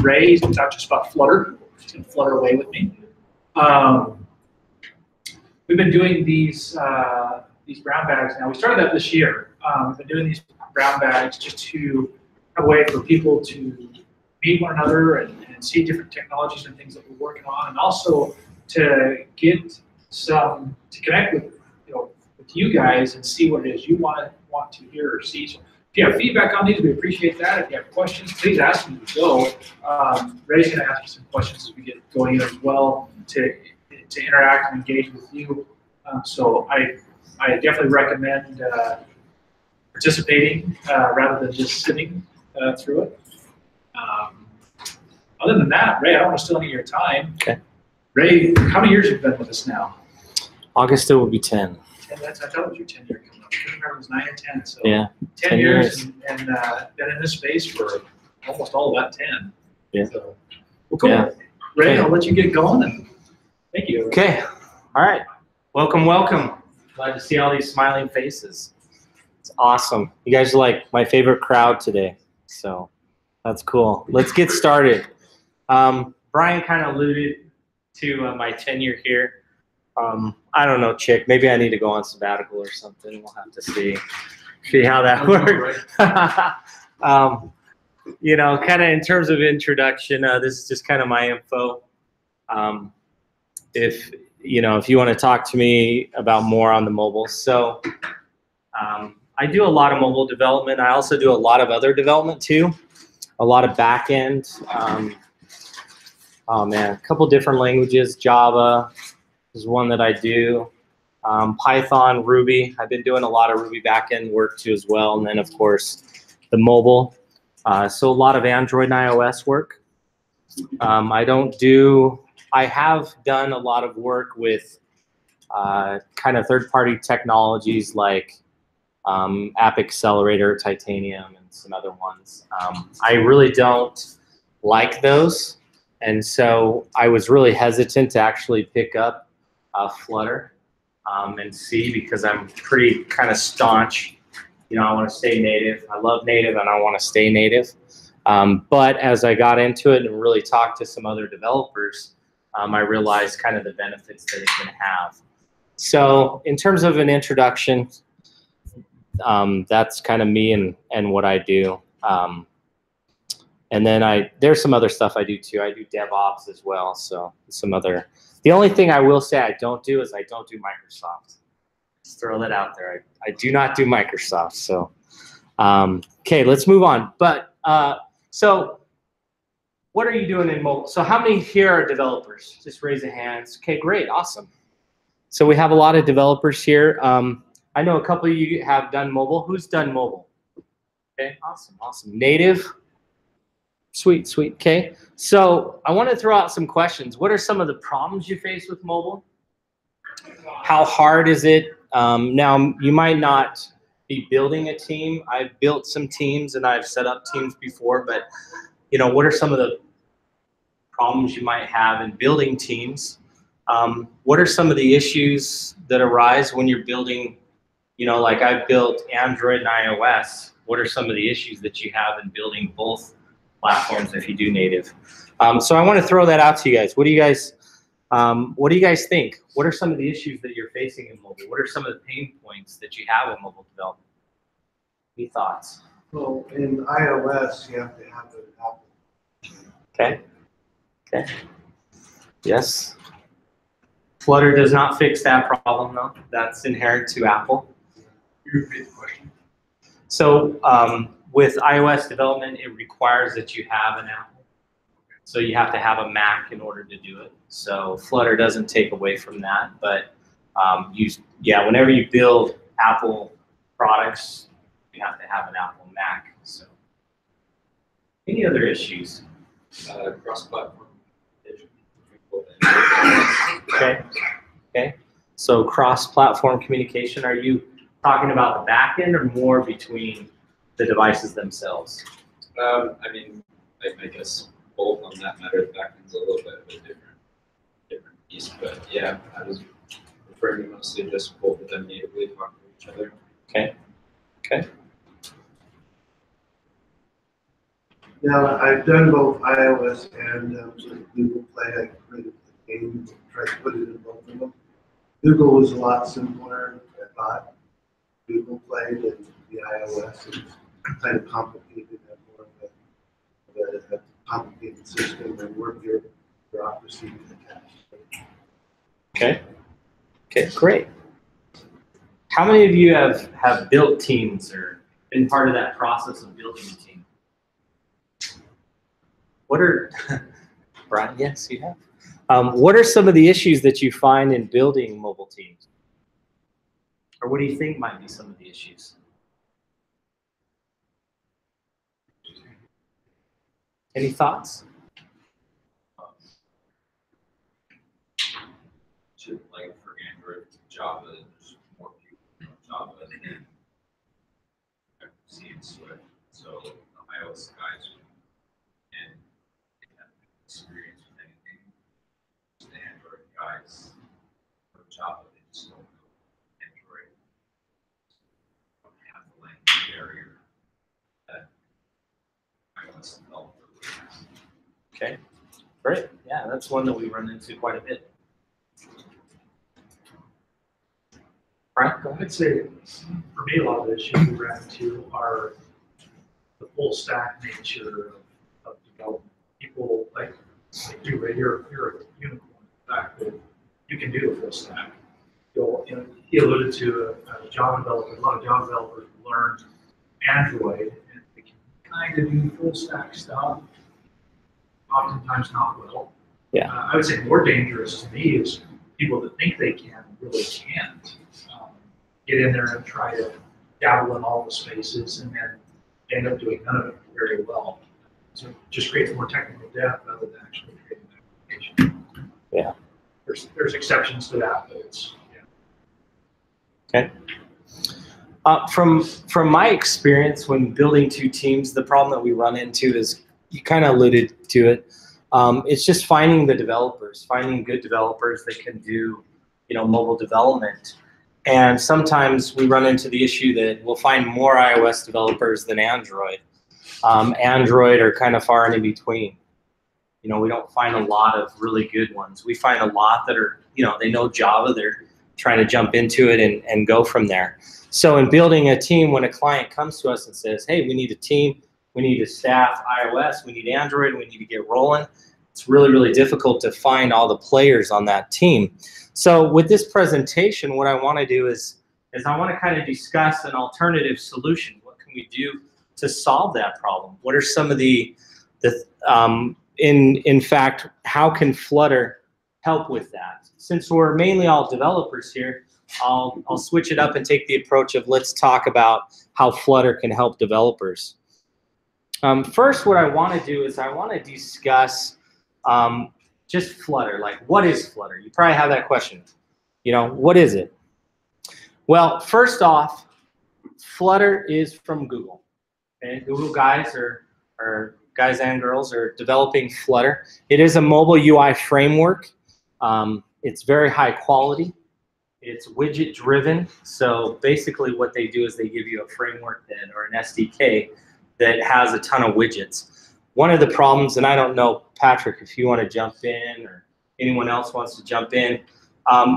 Ray. He's going to talk to us about Flutter. He's going to flutter away with me. We've been doing these brown bags now. We started that this year. We've been doing these brown bags just to have a way for people to meet one another and see different technologies and things that we're working on, and also to get to connect with you guys and see what it is you want to hear or see. So if you have feedback on these, we appreciate that. If you have questions, please ask them as we go. Ray's going to ask you some questions as we get going as well to interact and engage with you. So I definitely recommend participating rather than just sitting through it. Other than that, Ray, I don't want to steal any of your time. Okay. Ray, how many years have you been with us now? August it will be 10. I thought it was your 10-year coming up. I couldn't remember it was 9 or 10. So yeah. 10 years and been in this space for almost all of that 10. Yeah. So, well, cool. Yeah. Ray, okay. I'll let you get going. And thank you. Okay. All right. Welcome, welcome. Glad to see all these smiling faces. It's awesome. You guys are like my favorite crowd today. So that's cool. Let's get started. Brian kind of alluded to my tenure here. I don't know, Chick. Maybe I need to go on sabbatical or something. We'll have to see how that works. You know, kind of in terms of introduction, this is just kind of my info. If you want to talk to me about more on the mobile. So I do a lot of mobile development. I also do a lot of other development too. A lot of back end. Oh man, a couple different languages. Java is one that I do. Python, Ruby. I've been doing a lot of Ruby backend work too as well. And then of course the mobile. So a lot of Android and iOS work. I have done a lot of work with kind of third-party technologies like App Accelerator, Titanium, and some other ones. I really don't like those. And so I was really hesitant to actually pick up Flutter and see, because I'm pretty kind of staunch. I want to stay native. I love native and I want to stay native. But as I got into it and really talked to some other developers, I realized kind of the benefits that it can have. So in terms of an introduction, that's kind of me and what I do. And then there's some other stuff I do too. I do DevOps as well. So the only thing I will say I don't do is I don't do Microsoft. Just throw that out there. I do not do Microsoft. So, okay, let's move on. But so what are you doing in mobile? So how many here are developers? Just raise your hands. Okay, great, awesome. So we have a lot of developers here. I know a couple of you have done mobile. Who's done mobile? Okay, awesome, awesome. Native. Sweet, sweet. Okay, so I want to throw out some questions. What are some of the problems you face with mobile? How hard is it? Now, you might not be building a team. I've built some teams and I've set up teams before, but what are some of the problems you might have in building teams? What are some of the issues that arise when you're building, like I've built Android and iOS. What are some of the issues that you have in building both platforms if you do native? So I want to throw that out to you guys. What do you guys think? What are some of the issues that you're facing in mobile? What are some of the pain points that you have in mobile development? Any thoughts? Well, in iOS, you have to have an Apple. Okay. Okay. Yes. Flutter does not fix that problem, though. That's inherent to Apple. You repeat the question. So with iOS development, it requires that you have an Apple. So you have to have a Mac in order to do it. So Flutter doesn't take away from that. But whenever you build Apple products, you have to have an Apple Mac. So any other issues? Cross-platform. Okay. Okay. So cross-platform communication. Are you talking about the back end or more between the devices themselves? I mean, I guess both on that matter. The back end's a little bit of a different piece, but yeah, I was referring to mostly just both of them natively talking to each other. Okay. Okay. Now, I've done both iOS and Google Play. I created the game, tried to put it in both of them. Google was a lot simpler, I thought. Google Play than the iOS. It's kind of complicated, and more of a complicated system and more bureaucracy attached. Okay. Okay, great. How many of you have built teams or been part of that process of building a team? What are, Brian, yes, you have. What are some of the issues that you find in building mobile teams? Or what do you think might be some of the issues? Any thoughts? Like for Android, Java, there's more people know Java than I've seen Swift. So the iOS guys and have experience with anything. The Android guys know Java, they just don't know Android. Don't have the language barrier that iOS developer would have. Okay, great. Yeah, that's one that we run into quite a bit. Brian, go ahead. I'd say for me, a lot of the issues we ran into are the full stack nature of development. People like you, Ray, you're a unicorn. The fact that you can do a full stack. He alluded to a Java developer. A lot of Java developers learn Android and they can kind of do full stack stuff. Oftentimes not well. Yeah. I would say more dangerous to me is people that think they can really can't. Get in there and try to dabble in all the spaces and then end up doing none of it very well. So it just creates more technical debt rather than actually creating an application. Yeah. There's exceptions to that, but it's, yeah. Okay. From my experience when building two teams, the problem that we run into is, you kind of alluded to it, it's just finding the developers, finding good developers that can do, mobile development. And sometimes we run into the issue that we'll find more iOS developers than Android. Android are kind of far and in between. We don't find a lot of really good ones. We find a lot that are, they know Java, they're trying to jump into it and go from there. So in building a team, when a client comes to us and says, hey, we need a team, we need to staff iOS, we need Android, we need to get rolling, it's really, really difficult to find all the players on that team. So with this presentation, what I want to do is I want to kind of discuss an alternative solution. What can we do to solve that problem? What are some of in fact, how can Flutter help with that? Since we're mainly all developers here, I'll switch it up and take the approach of let's talk about how Flutter can help developers. First, what I want to do is I want to discuss just Flutter. Like, what is Flutter? You probably have that question. What is it? Well, first off, Flutter is from Google. Okay? Google guys or guys and girls are developing Flutter. It is a mobile UI framework. It's very high quality. It's widget driven. So basically what they do is they give you a framework or an SDK that has a ton of widgets. One of the problems, and I don't know, Patrick, if you want to jump in or anyone else wants to jump in,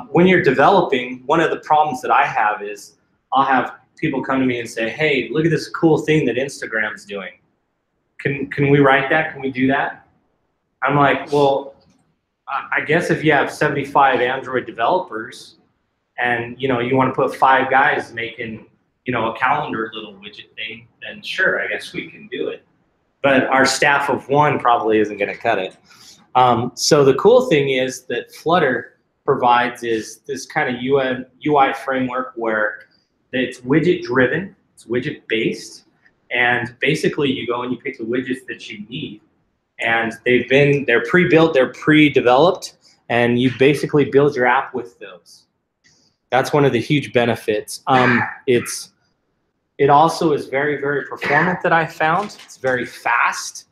when you're developing, one of the problems that I have is I'll have people come to me and say, hey, look at this cool thing that Instagram's doing. Can we write that? Can we do that? I'm like, well, I guess if you have 75 Android developers and you want to put 5 guys making a calendar little widget thing, then sure, I guess we can do it. But our staff of 1 probably isn't going to cut it. So the cool thing is that Flutter provides is this kind of UI framework where it's widget driven, it's widget based, and basically you go and you pick the widgets that you need, and they're pre-built, they're pre-developed, and you basically build your app with those. That's one of the huge benefits. It also is very, very performant that I found. It's very fast.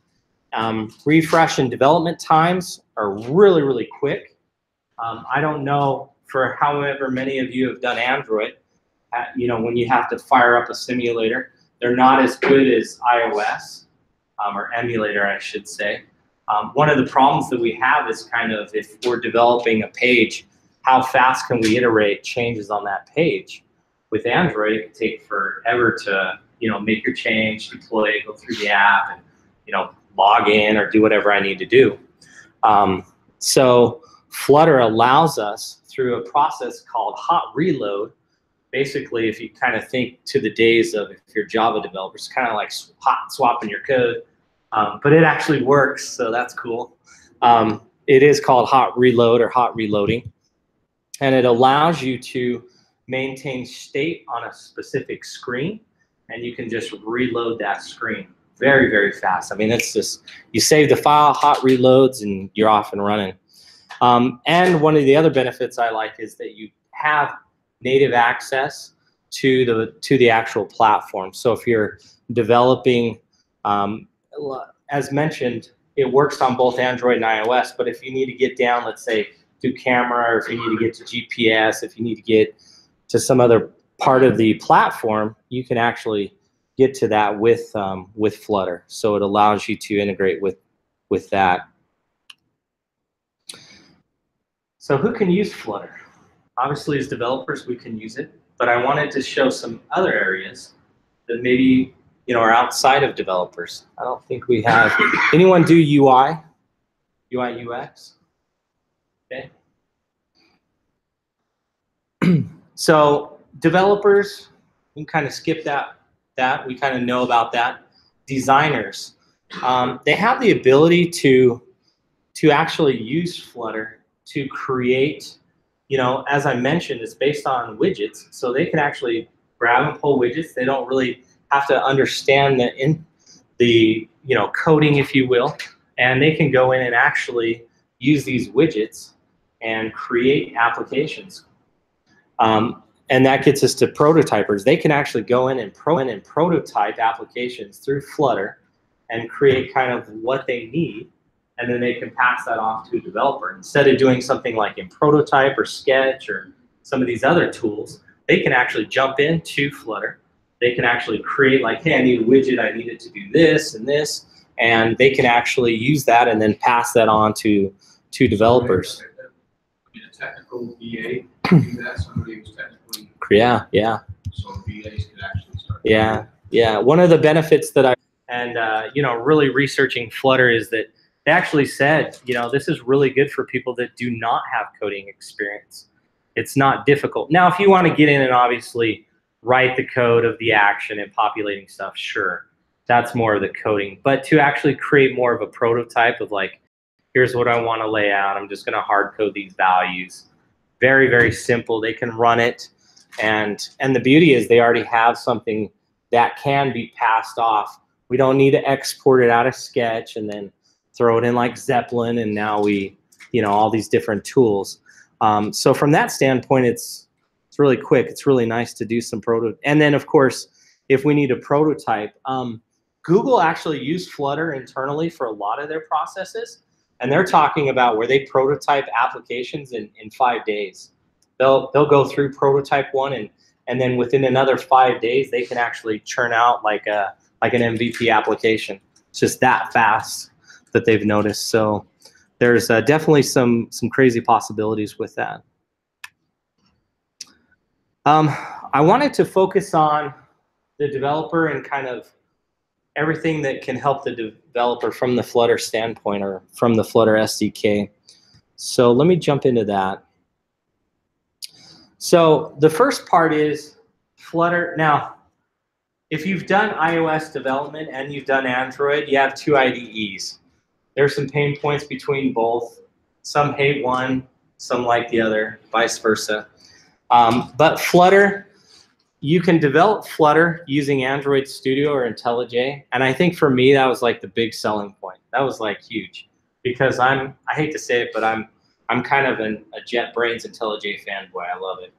Refresh and development times are really, really quick. I don't know for however many of you have done Android, when you have to fire up a simulator, they're not as good as iOS. or emulator, I should say. One of the problems that we have is kind of if we're developing a page, how fast can we iterate changes on that page? With Android, it can take forever to make your change, deploy it, go through the app, and log in or do whatever I need to do. So Flutter allows us through a process called hot reload. Basically, if you kind of think to the days of if you're Java developers, kind of like hot swapping your code, but it actually works, so that's cool. It is called hot reload or hot reloading, and it allows you to maintain state on a specific screen, and you can just reload that screen very, very fast. I mean, it's just, you save the file, hot reloads, and you're off and running. And one of the other benefits I like is that you have native access to the actual platform. So if you're developing, as mentioned, it works on both Android and iOS, but if you need to get down, let's say, to camera, or if you need to get to GPS, if you need to get to some other part of the platform, you can actually get to that with Flutter. So it allows you to integrate with that. So who can use Flutter? Obviously, as developers, we can use it, but I wanted to show some other areas that maybe are outside of developers. I don't think we have. Anyone do UI UX? Okay. So developers, we can kind of skip that. We kind of know about that. Designers, they have the ability to actually use Flutter to create, as I mentioned, it's based on widgets, so they can actually grab and pull widgets. They don't really have to understand the coding, if you will, and they can go in and actually use these widgets and create applications. And that gets us to prototypers. They can actually go in and prototype applications through Flutter and create kind of what they need, and then they can pass that off to a developer. Instead of doing something like in Prototype or Sketch or some of these other tools, they can actually jump into Flutter. They can actually create like, hey, I need a widget, I need it to do this and this, and they can actually use that and then pass that on to developers. I mean, a technical VA can do that, somebody who's technically. Yeah. So VAs could actually start. Yeah. One of the benefits that really researching Flutter is that they actually said, this is really good for people that do not have coding experience. It's not difficult. Now, if you want to get in and obviously write the code of the action and populating stuff, sure, that's more of the coding. But to actually create more of a prototype of like, here's what I want to lay out. I'm just going to hard code these values. Very, very simple. They can run it. And the beauty is they already have something that can be passed off. We don't need to export it out of Sketch and then throw it in like Zeppelin, and now we, all these different tools. So from that standpoint, it's really quick. It's really nice to do some prototype. And then, of course, if we need a prototype, Google actually used Flutter internally for a lot of their processes, and they're talking about where they prototype applications in 5 days. They'll go through prototype one, and then within another 5 days, they can actually churn out like an MVP application. It's just that fast that they've noticed. So there's definitely some crazy possibilities with that. I wanted to focus on the developer and kind of everything that can help the developer from the Flutter standpoint or from the Flutter SDK. So let me jump into that. So the first part is Flutter. Now, if you've done iOS development and you've done Android, you have two IDEs. There's some pain points between both. Some hate one, some like the other, vice versa. But Flutter, you can develop Flutter using Android Studio or IntelliJ. And I think for me, that was like the big selling point. That was like huge because I hate to say it, but I'm kind of a JetBrains IntelliJ fanboy. I love it.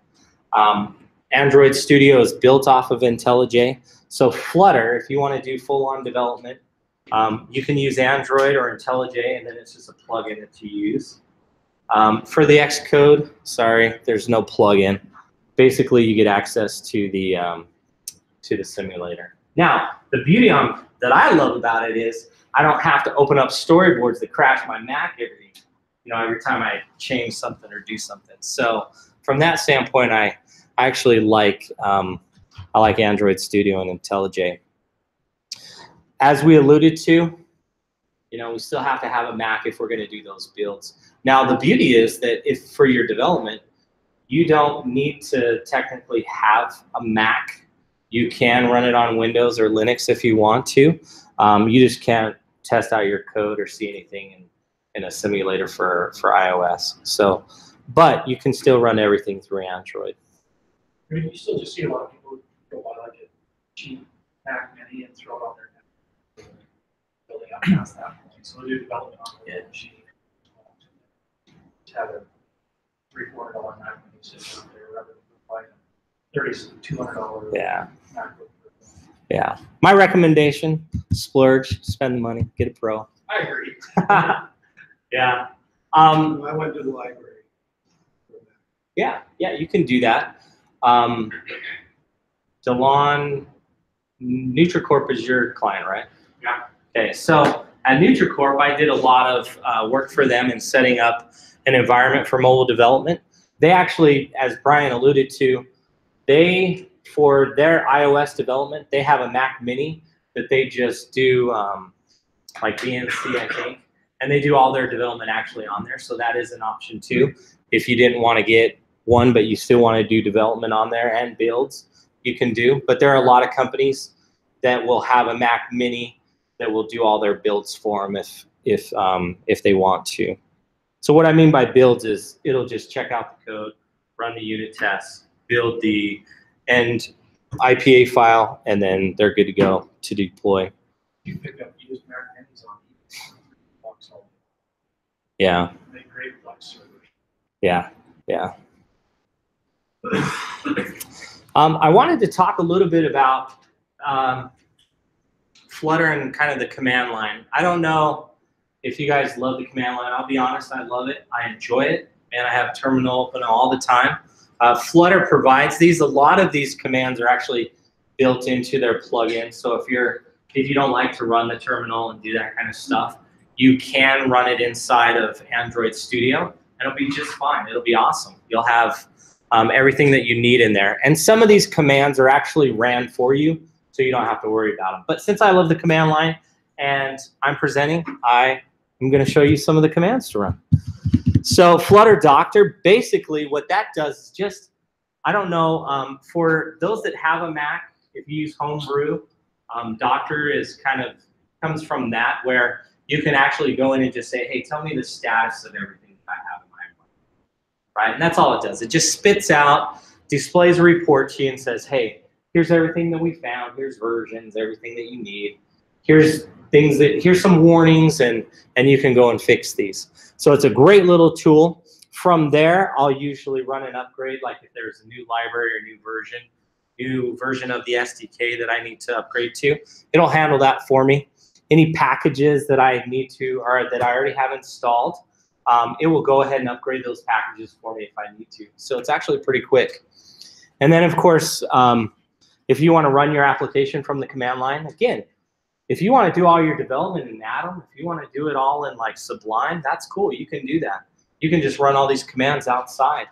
Android Studio is built off of IntelliJ. So Flutter, if you want to do full-on development, you can use Android or IntelliJ, and then it's just a plugin that you use. For the Xcode, sorry, there's no plugin. Basically, you get access to the simulator. Now, the beauty that I love about it is I don't have to open up storyboards that crash my Mac every time I change something or do something. So from that standpoint, I actually like Android Studio and IntelliJ. As we alluded to, we still have to have a Mac if we're going to do those builds. Now, the beauty is that if for your development, you don't need to technically have a Mac. You can run it on Windows or Linux if you want to. You just can't test out your code or see anything in a simulator for iOS. So, but you can still run everything through Android. I mean, you still just see a lot of people go buy like a cheap Mac Mini and throw it on their Mac, building up past that point. So they do development on the machine. To have a $300-$400 Mac Mini sitting out there rather than buying a $200 MacBook. Yeah. My recommendation: splurge, spend the money, get a Pro. I agree. Yeah. I went to the library. Yeah, you can do that. DeLon, NutriCorp is your client, right? Yeah. Okay, so at NutriCorp, I did a lot of work for them in setting up an environment for mobile development. They actually, as Brian alluded to, for their iOS development, they have a Mac Mini that they just do like BNC, I think, and they do all their development actually on there. So that is an option too. If you didn't want to get one, but you still want to do development on there and builds, you can do. But there are a lot of companies that will have a Mac Mini that will do all their builds for them if they want to. So what I mean by builds is it'll just check out the code, run the unit tests, build the end IPA file, and then they're good to go to deploy. You pick up used Mac Minis on eBay. Yeah. They great Flex servers. Yeah. I wanted to talk a little bit about Flutter and kind of the command line. I don't know if you guys love the command line. I'll be honest, I love it. I enjoy it, and I have terminal open all the time. Flutter provides these. A lot of these commands are actually built into their plugin. So if you don't like to run the terminal and do that kind of stuff, you can run it inside of Android Studio, and it'll be just fine. It'll be awesome. You'll have everything that you need in there. And some of these commands are actually ran for you, so you don't have to worry about them. But since I love the command line and I'm presenting, I am going to show you some of the commands to run. So Flutter Doctor, basically what that does is just, I don't know, for those that have a Mac, if you use Homebrew, Doctor comes from that, where you can actually go in and just say, hey, tell me the status of everything that I have in my environment, right? And that's all it does. It just spits out, displays a report to you and says, hey, here's everything that we found, here's versions, everything that you need, here's some warnings, and you can go and fix these. So it's a great little tool. From there, I'll usually run an upgrade, like if there's a new library or new version of the SDK that I need to upgrade to. It'll handle that for me. Any packages that I need to, or that I already have installed, it will go ahead and upgrade those packages for me if I need to. So it's actually pretty quick. And then, of course, if you want to run your application from the command line, again, if you want to do all your development in Atom, if you want to do it all in like Sublime, that's cool. You can do that. You can just run all these commands outside.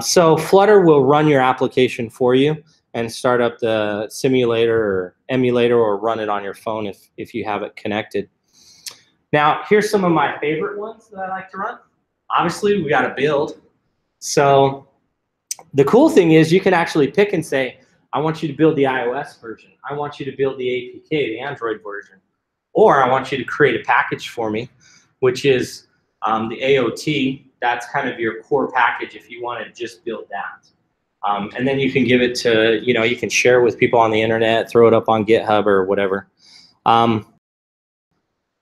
So Flutter will run your application for you and start up the simulator or emulator, or run it on your phone if you have it connected. Now, here's some of my favorite ones that I like to run. Obviously, we got to build. So the cool thing is you can actually pick and say, I want you to build the iOS version. I want you to build the APK, the Android version. Or I want you to create a package for me, which is the AOT. That's kind of your core package if you want to just build that. And then you can give it to, you can share with people on the internet, throw it up on GitHub or whatever. I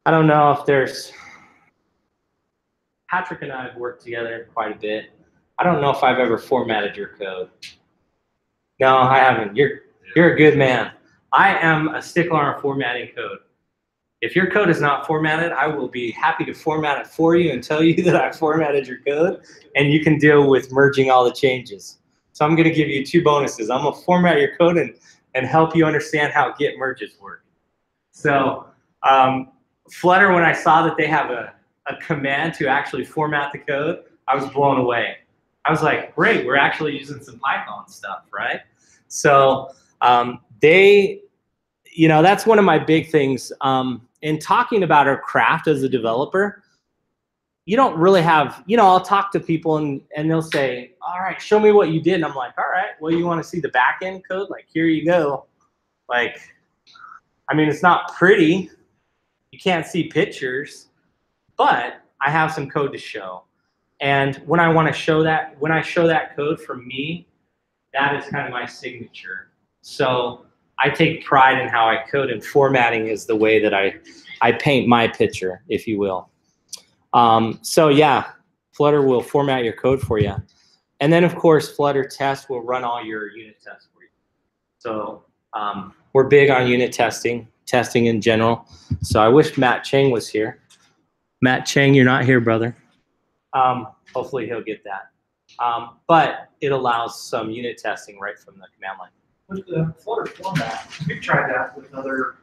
don't know if Patrick and I have worked together quite a bit. I don't know if I've ever formatted your code. No, I haven't. You're a good man. I am a stickler on formatting code. If your code is not formatted, I will be happy to format it for you and tell you that I formatted your code, and you can deal with merging all the changes. So I'm going to give you 2 bonuses. I'm going to format your code and and help you understand how git merges work. So Flutter, when I saw that they have a command to actually format the code, I was blown away. I was like, great, we're actually using some Python stuff, right? So that's one of my big things. In talking about our craft as a developer, you don't really have, I'll talk to people and they'll say, all right, show me what you did. And I'm like, all right, well, you want to see the back end code? Like, here you go. Like, I mean, it's not pretty. You can't see pictures, but I have some code to show. And when I want to show that, when I show that code from me, that is kind of my signature. So I take pride in how I code, and formatting is the way that I paint my picture, if you will. So yeah, Flutter will format your code for you. And then of course, Flutter test will run all your unit tests for you. So we're big on unit testing in general. So I wish Matt Chang was here. Matt Chang, you're not here, brother. Hopefully he'll get that. But it allows some unit testing right from the command line. With the Flutter format, we've tried that with other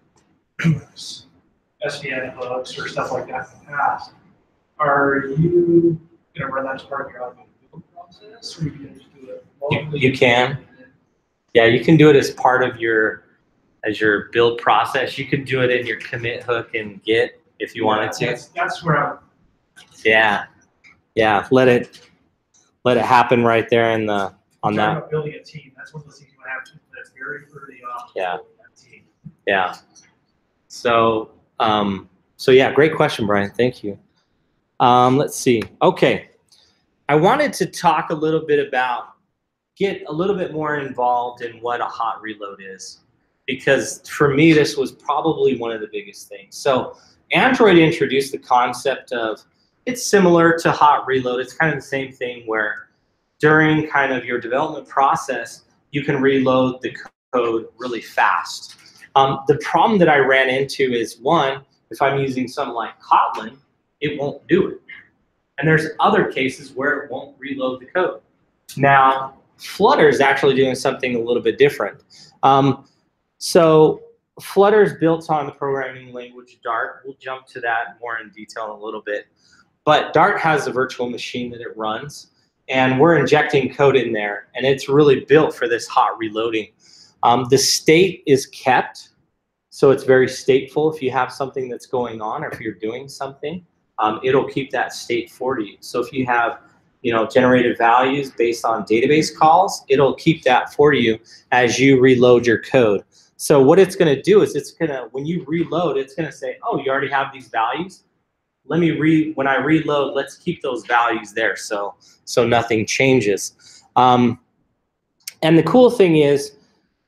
SVN hooks or stuff like that in the past. Are you going to run that as part of your automated build process, or are you going to just do it locally? You can. Yeah, you can do it as part of your build process. You can do it in your commit hook in Git if you wanted to. That's where I'm. Yeah. Let it happen right there in the on that. About building a team. That's one of those things you want to have that's very early on. Yeah. That team. Yeah. So yeah, great question, Brian. Thank you. Let's see. Okay. I wanted to talk a little bit about, get a little bit more involved in what a hot reload is, because for me, this was probably one of the biggest things. So Android introduced the concept of, it's similar to hot reload. It's kind of the same thing where during kind of your development process, you can reload the code really fast. The problem that I ran into is, one, if I'm using something like Kotlin, it won't do it. And there's other cases where it won't reload the code. Now, Flutter is actually doing something a little bit different. So Flutter is built on the programming language Dart. We'll jump to that more in detail in a little bit. But Dart has a virtual machine that it runs, and we're injecting code in there, and it's really built for this hot reloading. The state is kept, so it's very stateful. If you have something that's going on, or if you're doing something, it'll keep that state for you. So if you have, generated values based on database calls, it'll keep that for you as you reload your code. So what it's going to do is when you reload, it's going to say, oh, you already have these values. When I reload, let's keep those values there so nothing changes. And the cool thing is,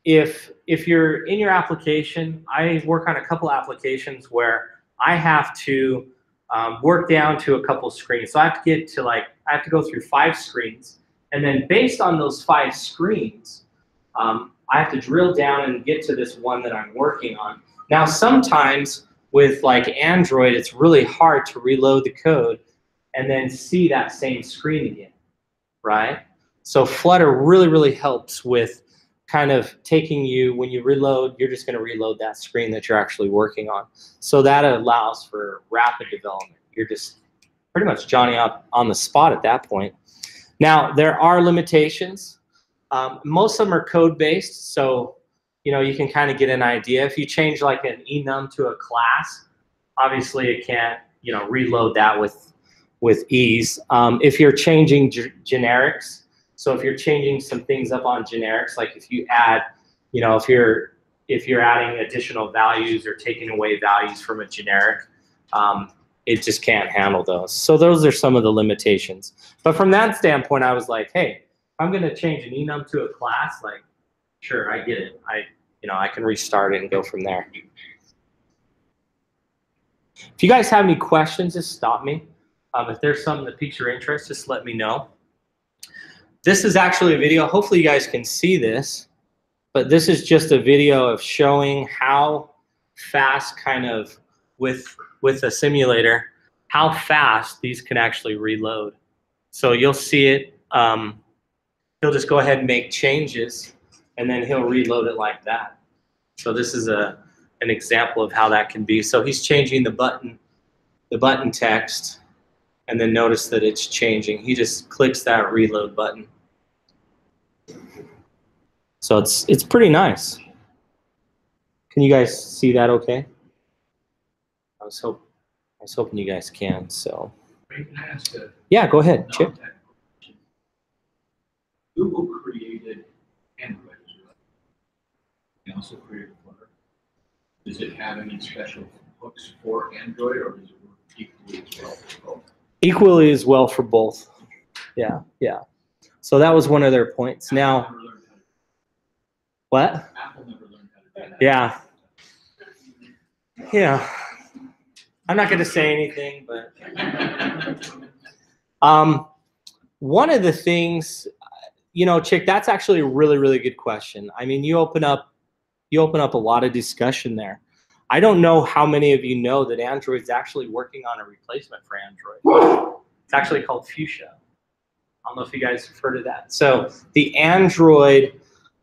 if you're in your application, I work on a couple applications where I have to work down to a couple screens. So I have to go through 5 screens, and then based on those 5 screens, I have to drill down and get to this one that I'm working on. Now, sometimes with like Android, it's really hard to reload the code and then see that same screen again, right? So Flutter really, really helps with kind of taking you, when you reload, you're just going to reload that screen that you're actually working on. So that allows for rapid development. You're just pretty much Johnny up on the spot at that point. Now, there are limitations. Most of them are code-based, so you can kind of get an idea. If you change like an enum to a class, obviously it can't reload that with ease. If you're changing generics, so if you're changing some things up on generics, like if you add, if you're adding additional values or taking away values from a generic, it just can't handle those. So those are some of the limitations. But from that standpoint, I was like, hey, I'm going to change an enum to a class, like, sure, I get it. I can restart it and go from there. If you guys have any questions, just stop me. If there's something that piques your interest, just let me know. This is actually a video. Hopefully you guys can see this, but this is just a video of showing how fast, kind of with a simulator, how fast these can actually reload. So you'll see it. He'll just go ahead and make changes. and then he'll reload it like that. So this is an example of how that can be. So he's changing the button text, and then notice that it's changing. He just clicks that reload button. So it's pretty nice. Can you guys see that okay? I was hoping you guys can. So Can I ask a yeah, go ahead, Chip. non-technical question? Google created Android, right? They also created Flutter. Does it have any special hooks for Android, or does it work equally as well for both? Equally as well for both. Yeah, yeah. So that was one of their points. Now, Apple never learned how to, what? Apple never learned how to do that. Yeah. Yeah. I'm not going to say anything, but one of the things, you know, Chick, that's actually a really, really good question. I mean, you open up a lot of discussion there. I don't know how many of you know that Android's actually working on a replacement for Android. It's actually called Fuchsia. I don't know if you guys have heard of that. So the Android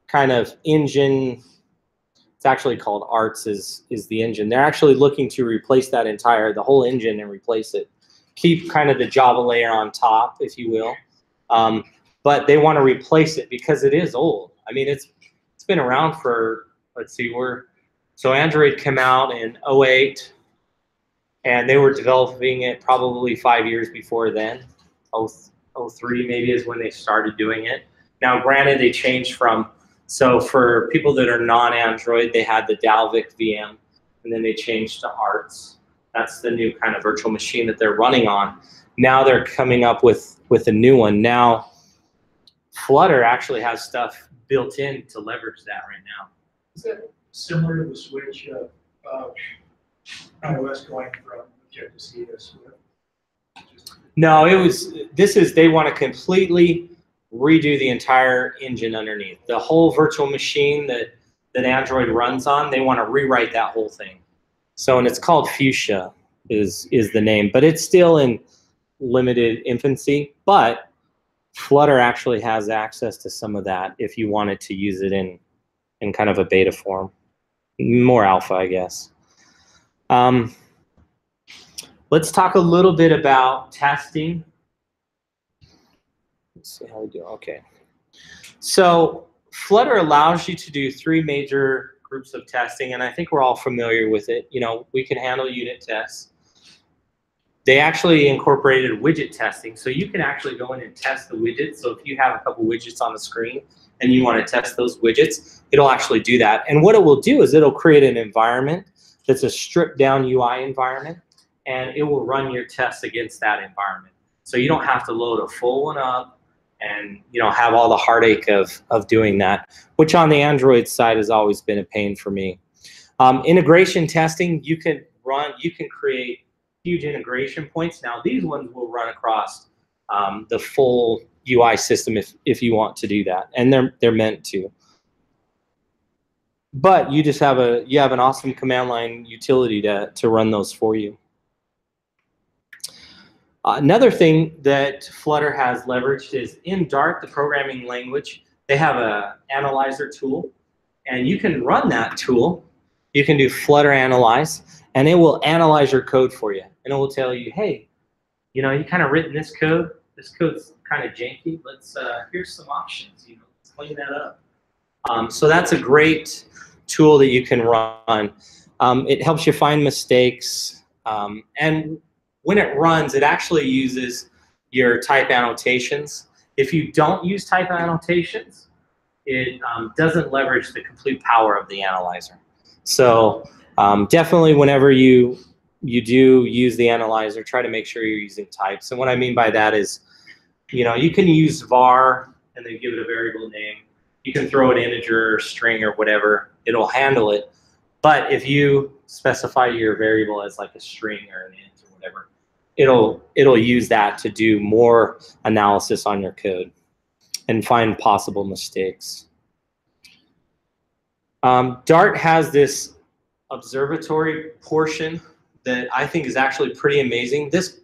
kind of engine, it's actually called Arts is the engine. They're actually looking to replace that the whole engine and replace it. Keep kind of the Java layer on top, if you will. But they want to replace it because it is old. I mean, it's been around for, let's see, so Android came out in 2008, and they were developing it probably 5 years before then. 2003 maybe is when they started doing it. Now, granted, they changed from, so for people that are non-Android, they had the Dalvik VM, and then they changed to Arts. That's the new kind of virtual machine that they're running on. Now they're coming up with a new one. Now, Flutter actually has stuff built in to leverage that right now. Is that similar to the switch of iOS going from Objective-C to Swift? No, they want to completely redo the entire engine underneath. The whole virtual machine that Android runs on, they want to rewrite that whole thing. So, and it's called Fuchsia is the name, but it's still in limited infancy. But Flutter actually has access to some of that if you wanted to use it in kind of a beta form. More alpha, I guess. Let's talk a little bit about testing. Let's see how we do. Okay. So Flutter allows you to do 3 major groups of testing, and I think we're all familiar with it. You know, we can handle unit tests. They actually incorporated widget testing, so you can actually go in and test the widgets. So if you have a couple widgets on the screen and you want to test those widgets, it'll actually do that. And what it will do is it'll create an environment that's a stripped down UI environment, and it will run your tests against that environment. So you don't have to load a full one up and, you know, have all the heartache of doing that, which on the Android side has always been a pain for me. Integration testing, you can create huge integration points. Now these ones will run across the full UI system if you want to do that, and they're meant to. But you just have an awesome command line utility to run those for you. Another thing that Flutter has leveraged is in Dart, the programming language, they have an analyzer tool, and you can run that tool. You can do Flutter Analyze, and it will analyze your code for you, and it will tell you, hey, you know, you kind of written this code. This code's kind of janky. Here's some options. You know, let's clean that up. So that's a great tool that you can run. It helps you find mistakes, and when it runs, it actually uses your type annotations. If you don't use type annotations, it doesn't leverage the complete power of the analyzer. So definitely whenever you do use the analyzer, try to make sure you're using types. And what I mean by that is, you know, you can use var and then give it a variable name. You can throw an integer or string or whatever. It'll handle it. But if you specify your variable as like a string or an int or whatever, it'll use that to do more analysis on your code and find possible mistakes. Dart has this observatory portion that I think is actually pretty amazing. This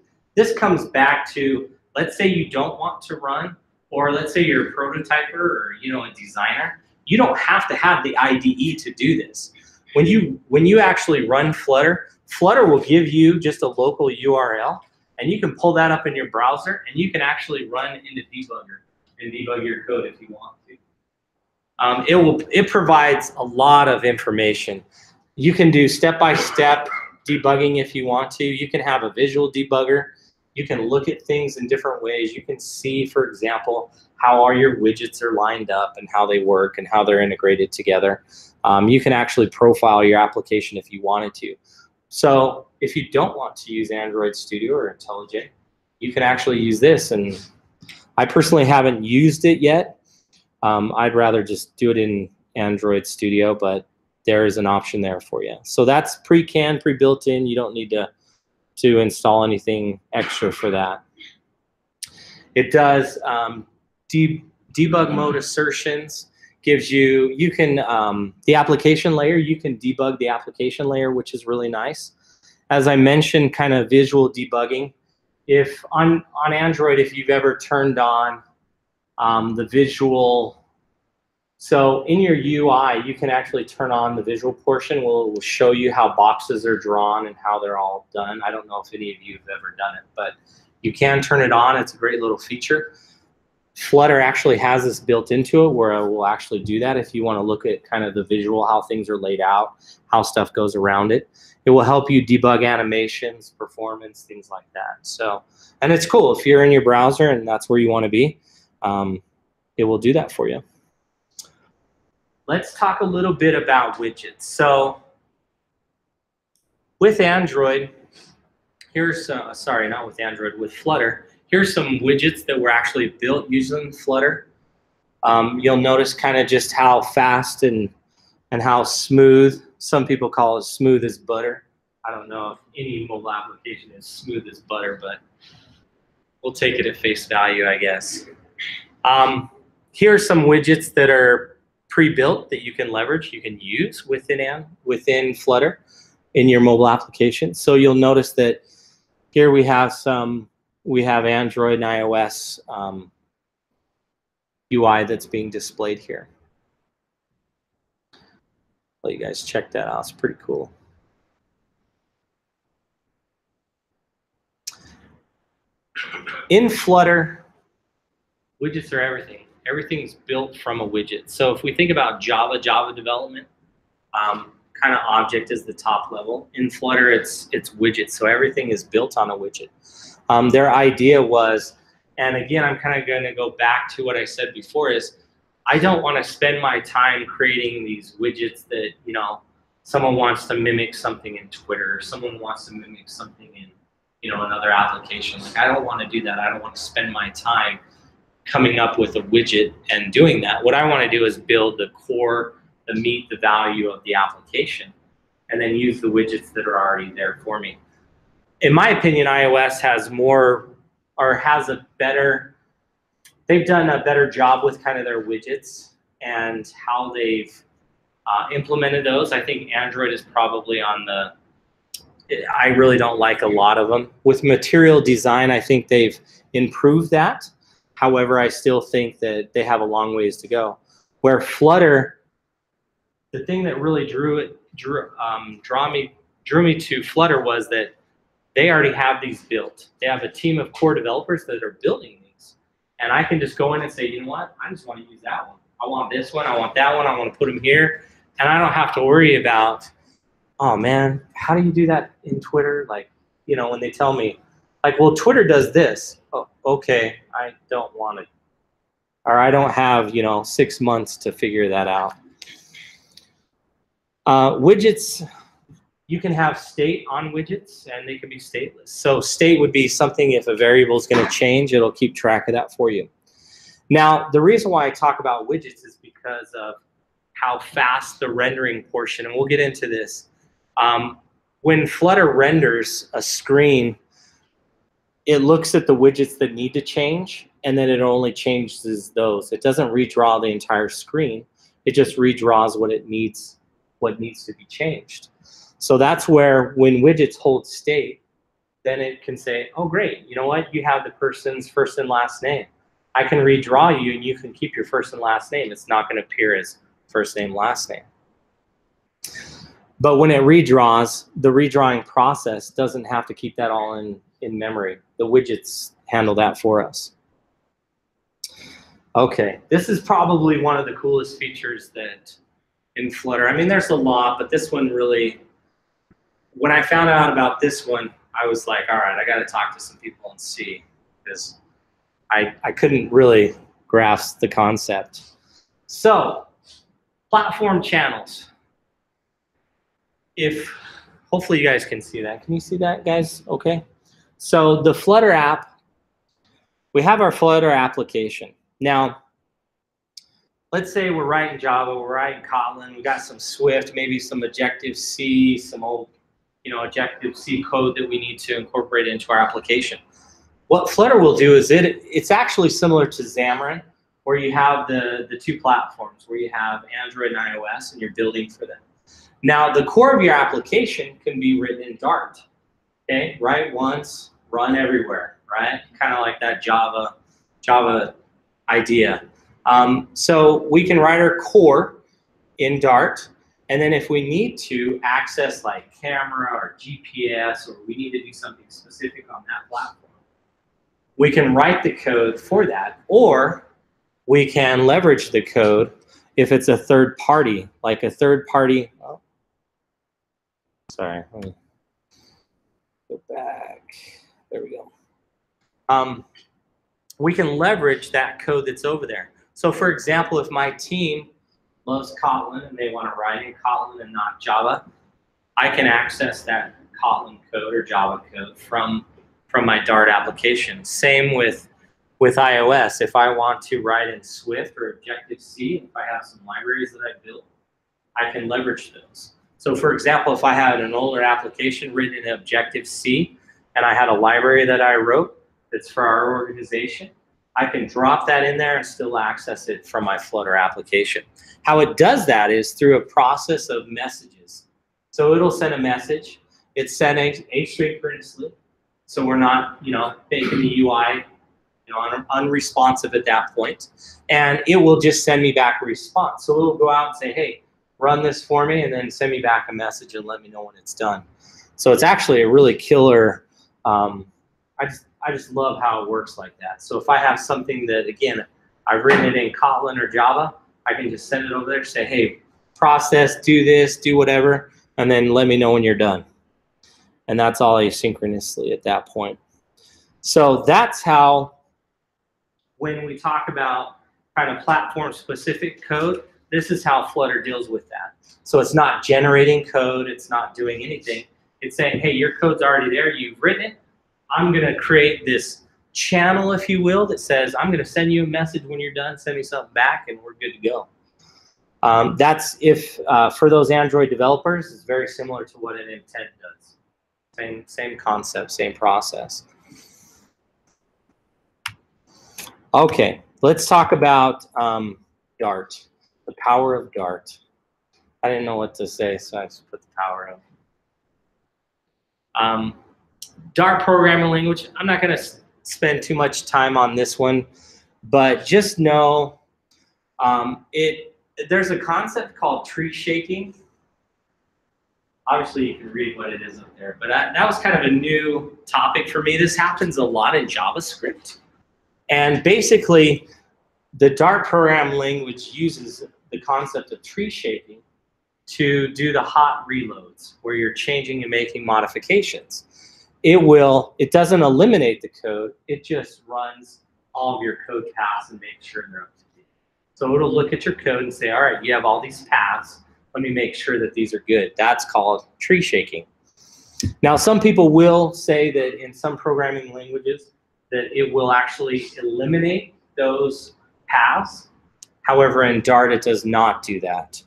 comes back to, let's say you don't want to run, or let's say you're a prototyper or, you know, a designer, you don't have to have the IDE to do this. When you actually run Flutter, Flutter will give you just a local URL, and you can pull that up in your browser, and you can actually run into debugger and debug your code if you want to. It provides a lot of information. You can do step-by-step debugging if you want to. You can have a visual debugger. You can look at things in different ways. You can see, for example, how all your widgets are lined up and how they work and how they're integrated together. You can actually profile your application if you wanted to. So if you don't want to use Android Studio or IntelliJ, you can actually use this. And I personally haven't used it yet. I'd rather just do it in Android Studio, but there is an option there for you. So that's pre-canned, pre-built in. You don't need to install anything extra for that. It does debug mode assertions. Gives you can the application layer, you can debug the application layer, which is really nice. As I mentioned, kind of visual debugging. If on Android, if you've ever turned on the visual, so in your UI, you can actually turn on the visual portion. We'll show you how boxes are drawn and how they're all done. I don't know if any of you have ever done it, but you can turn it on. It's a great little feature. Flutter actually has this built into it where it will actually do that if you want to look at kind of the visual, how things are laid out, how stuff goes around it. It will help you debug animations, performance, things like that. So, and it's cool. If you're in your browser and that's where you want to be, it will do that for you. Let's talk a little bit about widgets. So with Android, here's, sorry, not with Android, with Flutter, here's some widgets that were actually built using Flutter. You'll notice kind of just how fast and how smooth. Some people call it smooth as butter. I don't know if any mobile application is smooth as butter, but we'll take it at face value, I guess. Here are some widgets that are pre-built that you can leverage, you can use within Flutter in your mobile application. So you'll notice that here we have Android and iOS UI that's being displayed here. Let you guys check that out. It's pretty cool. In Flutter, widgets are everything. Everything's built from a widget. So if we think about Java development, kind of object is the top level. In Flutter, it's widgets. So everything is built on a widget. Their idea was, and again, I'm kind of going to go back to what I said before, is I don't want to spend my time creating these widgets that, you know, someone wants to mimic something in Twitter, or someone wants to mimic something in, you know, another application. Like, I don't want to do that. I don't want to spend my time coming up with a widget and doing that. What I want to do is build the core, the meat, the value of the application, and then use the widgets that are already there for me. In my opinion, iOS has more, or has a better, they've done a better job with kind of their widgets and how they've implemented those. I think Android is probably on the, I really don't like a lot of them. With material design, I think they've improved that. However, I still think that they have a long ways to go. Where Flutter, the thing that really drew me to Flutter was that they already have these built. They have a team of core developers that are building these. And I can just go in and say, you know what, I just want to use that one. I want this one, I want that one, I want to put them here. And I don't have to worry about, oh man, how do you do that in Twitter? Like, you know, when they tell me, like, well, Twitter does this. Oh, okay, I don't want it. Or I don't have, you know, 6 months to figure that out. Widgets, you can have state on widgets and they can be stateless. So state would be something, if a variable is going to change, it'll keep track of that for you. Now, the reason why I talk about widgets is because of how fast the rendering portion, and we'll get into this. When Flutter renders a screen, it looks at the widgets that need to change, and then it only changes those. It doesn't redraw the entire screen. It just redraws what needs to be changed. So that's where when widgets hold state, then it can say, oh great, you know what? You have the person's first and last name. I can redraw you and you can keep your first and last name. It's not going to appear as first name, last name. But when it redraws, the redrawing process doesn't have to keep that all in memory. The widgets handle that for us. Okay, this is probably one of the coolest features that in Flutter. I mean, there's a lot, but this one really, when I found out about this one, I was like, all right, I got to talk to some people and see, because I couldn't really grasp the concept. So, platform channels. Hopefully you guys can see that. Can you see that, guys? Okay. So the Flutter app, we have our Flutter application. Now, let's say we're writing Java, we're writing Kotlin, we got some Swift, maybe some Objective-C, some old, Objective-C code that we need to incorporate into our application. What Flutter will do is it's actually similar to Xamarin, where you have the two platforms, where you have Android and iOS, and you're building for them. Now, the core of your application can be written in Dart. Okay, write once, run everywhere, right? Kind of like that Java idea. So we can write our core in Dart, and then if we need to access like camera or GPS, or we need to do something specific on that platform, we can write the code for that, or we can leverage the code if it's a third party, like a third party. Oh, sorry, let me go back. There we go. We can leverage that code that's over there. So for example, if my team loves Kotlin and they want to write in Kotlin and not Java, I can access that Kotlin code or Java code from my Dart application. Same with iOS. If I want to write in Swift or Objective-C, if I have some libraries that I built, I can leverage those. So for example, if I had an older application written in Objective-C and I had a library that I wrote that's for our organization, I can drop that in there and still access it from my Flutter application. How it does that is through a process of messages. So it'll send a message. It's sent asynchronously. So we're not, making the UI, unresponsive at that point. And it will just send me back a response. So it'll go out and say, hey, run this for me, and then send me back a message and let me know when it's done. So it's actually a really killer. I just love how it works like that. So if I have something that, again, I've written it in Kotlin or Java, I can just send it over there, say, hey, process, do this, do whatever, and then let me know when you're done. And that's all asynchronously at that point. So that's how, when we talk about kind of platform-specific code, this is how Flutter deals with that. So it's not generating code, it's not doing anything. It's saying, hey, your code's already there, you've written it. I'm going to create this channel, if you will, that says, I'm going to send you a message when you're done, send me something back, and we're good to go. That's for those Android developers, it's very similar to what an intent does. Same concept, same process. Okay, let's talk about Dart, the power of Dart. I didn't know what to say, so I just put the power of. Dart programming language, I'm not going to spend too much time on this one, but just know there's a concept called tree shaking. Obviously, you can read what it is up there, but that was kind of a new topic for me. This happens a lot in JavaScript. And basically, the Dart programming language uses the concept of tree shaking to do the hot reloads, where you're changing and making modifications. It doesn't eliminate the code, it just runs all of your code paths and makes sure they're up to date. So it'll look at your code and say, all right, you have all these paths, let me make sure that these are good. That's called tree shaking. Now, some people will say that in some programming languages that it will actually eliminate those paths. However, in Dart, it does not do that.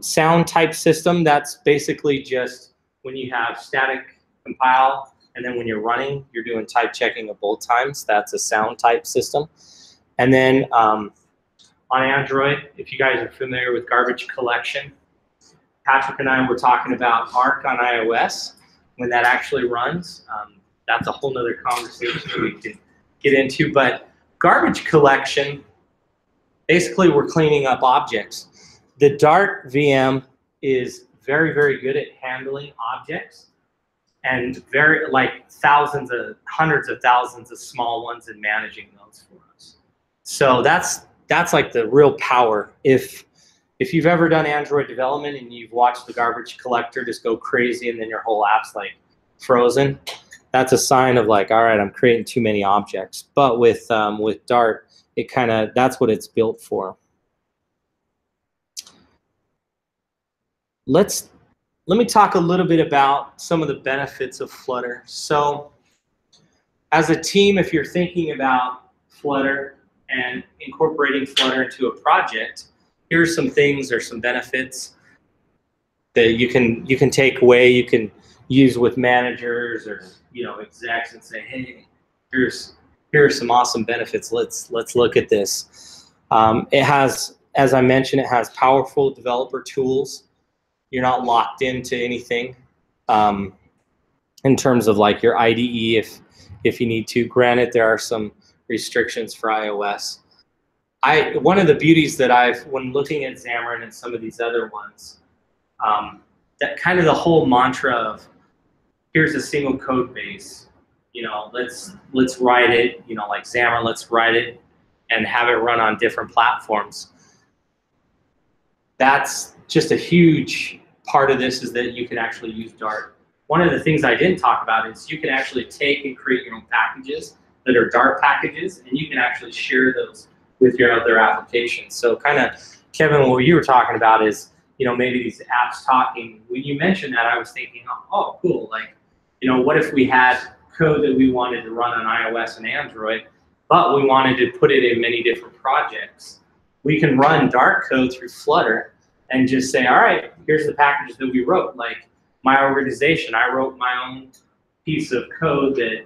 Sound type system, that's basically just when you have static compile, and then when you're running, you're doing type checking of both times. That's a sound type system. And then on Android, if you guys are familiar with garbage collection, Patrick and I were talking about Arc on iOS. When that actually runs, that's a whole nother conversation we can get into. But garbage collection, basically we're cleaning up objects. the Dart VM is very, very good at handling objects and very like hundreds of thousands of small ones and managing those for us. So that's like the real power. If you've ever done Android development and you've watched the garbage collector just go crazy and then your whole app's like frozen, that's a sign of like, all right, I'm creating too many objects. But with Dart, it that's what it's built for. Let me talk a little bit about some of the benefits of Flutter. So as a team, if you're thinking about Flutter and incorporating Flutter into a project, here's some things or some benefits that you can take away, you can use with managers or execs and say, hey, here are some awesome benefits. Let's look at this. It has, as I mentioned, it has powerful developer tools. You're not locked into anything in terms of like your IDE if you need to. Granted, there are some restrictions for iOS. One of the beauties that when looking at Xamarin and some of these other ones, that kind of the whole mantra of here's a single code base, let's write it, like Xamarin, let's write it and have it run on different platforms. That's just a huge part of this, is that you can actually use Dart. One of the things I didn't talk about is you can actually take and create your own packages that are Dart packages, and you can actually share those with your other applications. So kind of, Kevin, what you were talking about is, maybe these apps talking. When you mentioned that, I was thinking, oh, cool. Like, what if we had code that we wanted to run on iOS and Android, but we wanted to put it in many different projects? We can run Dart code through Flutter and just say, all right, here's the package that we wrote. Like my organization, I wrote my own piece of code that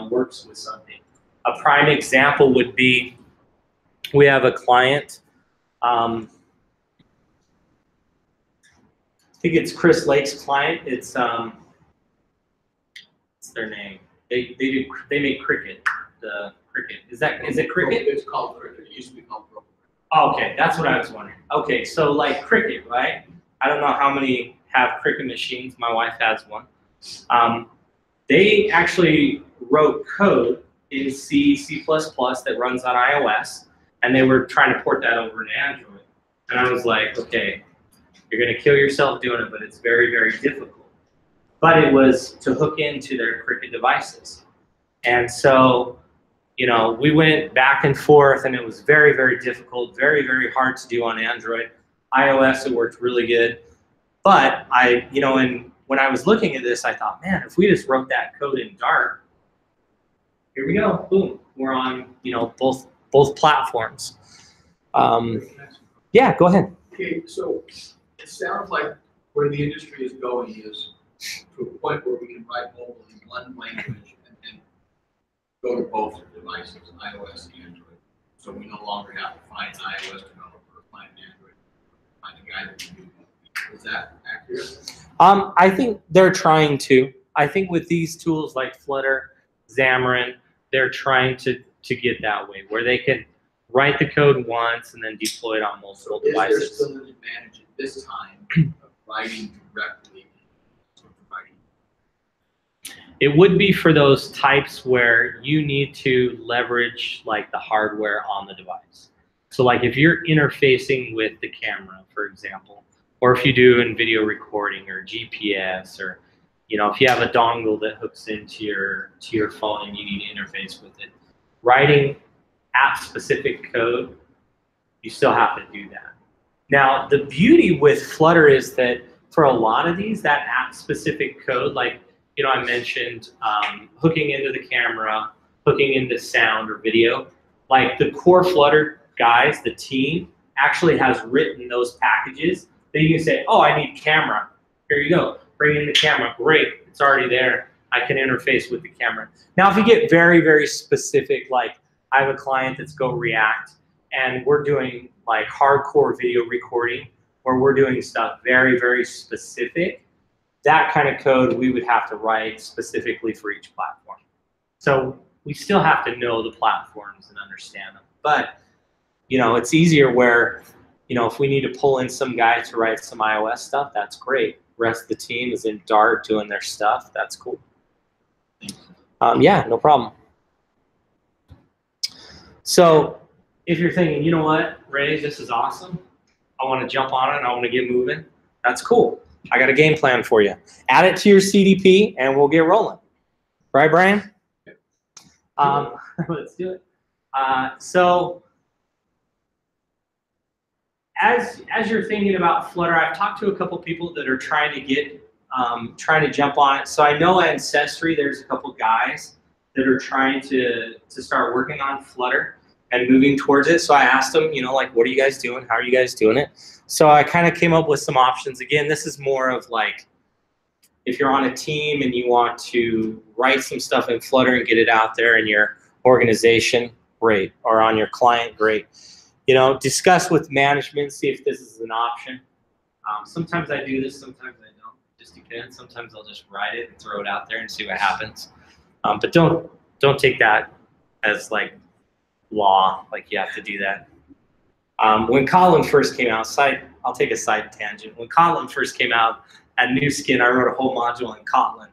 works with something. A prime example would be, we have a client. I think it's Chris Lake's client. It's what's their name? They make Cricket. The Cricket. Is it Cricket? It's called Cricket. It used to be called Pro. Oh, okay, that's what I was wondering. Okay, so like Cricket, right? I don't know how many have Cricket machines. My wife has one. They actually wrote code in C, C++ that runs on iOS, and they were trying to port that over to Android. And I was like, okay, you're going to kill yourself doing it, but it's very, very difficult. But it was to hook into their Cricket devices. And so, we went back and forth, and it was very, very difficult, very, very hard to do on Android. iOS, it worked really good. But when I was looking at this, I thought, man, if we just wrote that code in Dart, here we go, boom, we're on, both platforms. Yeah, go ahead. Okay, so it sounds like where the industry is going is to a point where we can write mobile in one language and then go to both devices, iOS and Android. So we no longer have to find an iOS developer or find an Android, find a guy that can do both. Is that accurate? I think they're trying to. I think with these tools like Flutter, Xamarin, they're trying to get that way, where they can write the code once and then deploy it on multiple devices. Is there still an advantage at this time of writing directly? It would be for those types where you need to leverage like the hardware on the device. So like if you're interfacing with the camera, for example, or if you do in video recording or GPS, or if you have a dongle that hooks into your phone and you need to interface with it, writing app-specific code, you still have to do that. Now, the beauty with Flutter is that for a lot of these, that app-specific code, like I mentioned hooking into the camera, hooking into sound or video, like the core Flutter guys, the team, actually has written those packages that you can say, oh, I need camera. Here you go. Bring in the camera. Great. It's already there. I can interface with the camera. Now, if you get very, very specific, like I have a client that's Go React, and we're doing like hardcore video recording, where we're doing stuff very, very specific, that kind of code we would have to write specifically for each platform. So we still have to know the platforms and understand them. But it's easier where you know, if we need to pull in some guy to write some iOS stuff, that's great. Rest of the team is in Dart doing their stuff. That's cool. Yeah, no problem. So if you're thinking, you know what, Ray, this is awesome. I want to jump on it and I want to get moving. That's cool. I got a game plan for you. Add it to your CDP and we'll get rolling. Right, Brian? Let's do it. So as you're thinking about Flutter, I've talked to a couple people that are trying to jump on it. So I know at Ancestry, there's a couple guys that are trying to start working on Flutter and moving towards it. So I asked them, you know, like, what are you guys doing? How are you guys doing it? So I kind of came up with some options. Again, this is more of like, if you're on a team and you want to write some stuff in Flutter and get it out there in your organization, great. Or on your client, great. You know, discuss with management, see if this is an option. Sometimes I do this, sometimes I don't. Just depends. Sometimes I'll just write it and throw it out there and see what happens. But don't take that as like law, like you have to do that. When Kotlin first came out, I'll take a side tangent. When Kotlin first came out at New Skin, I wrote a whole module in Kotlin,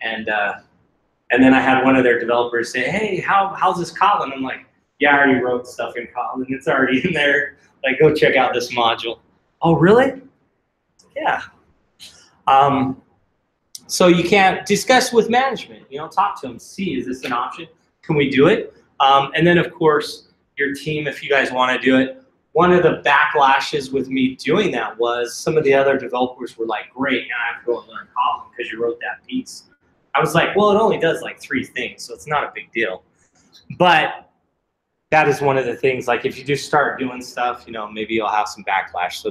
and then I had one of their developers say, "Hey, how's this Kotlin?" I'm like, "Yeah, I already wrote stuff in Kotlin. It's already in there. Like, go check out this module." Oh, really? Yeah. So you can't discuss with management. You know, talk to them. See, is this an option? Can we do it? And then, of course, your team, if you guys want to do it. One of the backlashes with me doing that was some of the other developers were like, "Great, now I have to go and learn Kotlin because you wrote that piece." I was like, well, it only does like 3 things, so it's not a big deal. But that is one of the things, like if you just start doing stuff, you know, maybe you'll have some backlash. So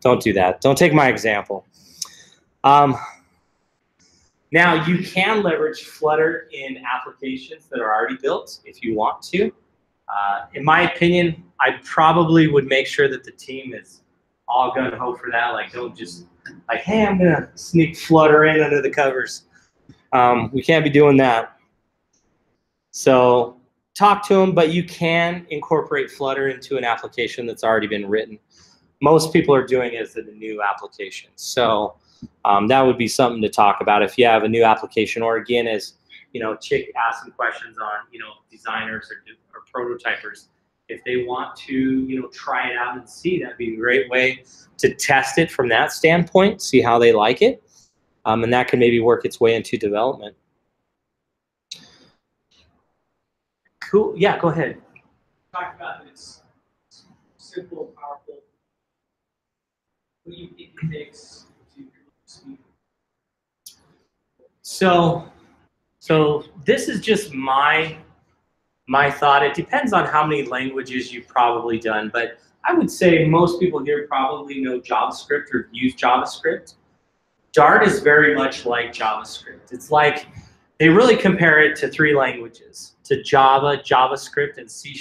don't do that. Don't take my example. Now, you can leverage Flutter in applications that are already built if you want to. In my opinion, I probably would make sure that the team is all gung-ho for that. Like, don't just like, hey, I'm going to sneak Flutter in under the covers. We can't be doing that. So talk to them, but you can incorporate Flutter into an application that's already been written. Most people are doing it as a new application. So that would be something to talk about if you have a new application, or again, as you know, Chick asked some questions on, you know, designers or prototypers. If they want to, you know, try it out and see, that'd be a great way to test it from that standpoint, see how they like it. And that can maybe work its way into development. Cool. Yeah, go ahead. Talk about it's simple, powerful. What do you think it takes to speed? So this is just my thought. It depends on how many languages you've probably done, but I would say most people here probably know JavaScript or use JavaScript. Dart is very much like JavaScript. It's like they really compare it to 3 languages, to Java, JavaScript, and C#.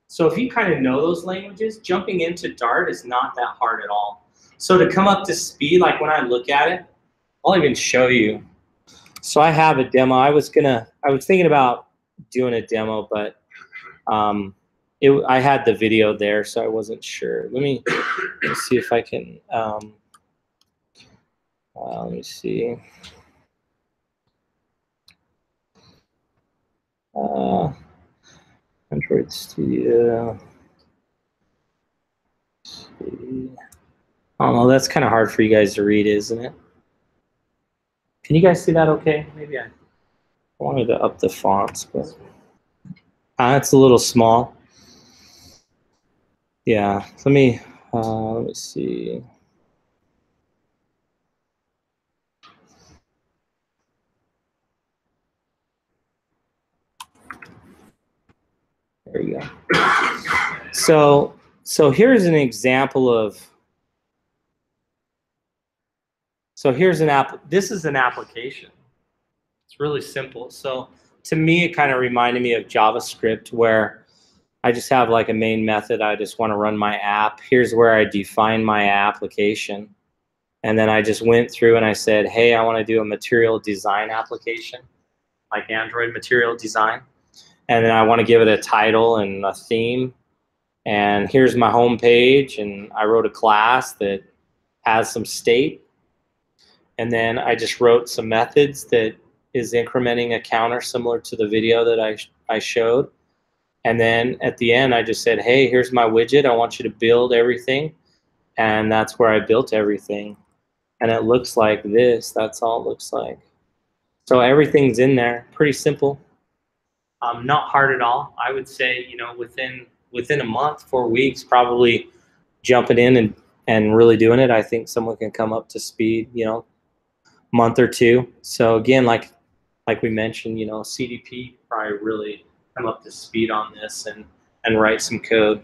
So if you kind of know those languages, jumping into Dart is not that hard at all. So to come up to speed, like when I look at it, I'll even show you. So I have a demo. I was thinking about doing a demo, but I had the video there, so I wasn't sure. Let me see if I can. Let me see. Android Studio. Let's see. I don't know. That's kind of hard for you guys to read, isn't it? Can you guys see that okay? Maybe I wanted to up the fonts, but it's a little small. Yeah, let me see. There you go. So here's an example of. So here's this is an application. It's really simple. So to me, it kind of reminded me of JavaScript, where I just have like a main method. I just want to run my app. Here's where I define my application. And then I just went through and I said, hey, I want to do a material design application, like Android material design. And then I want to give it a title and a theme. And here's my home page, and I wrote a class that has some state. And then I just wrote some methods that is incrementing a counter similar to the video that I showed. And then at the end, I just said, hey, here's my widget. I want you to build everything. And that's where I built everything. And it looks like this. That's all it looks like. So everything's in there. Pretty simple. Not hard at all. I would say, you know, within a month, 4 weeks, probably jumping in and really doing it. I think someone can come up to speed, you know, month or two. So again, like we mentioned, you know, CDP probably really come up to speed on this and write some code.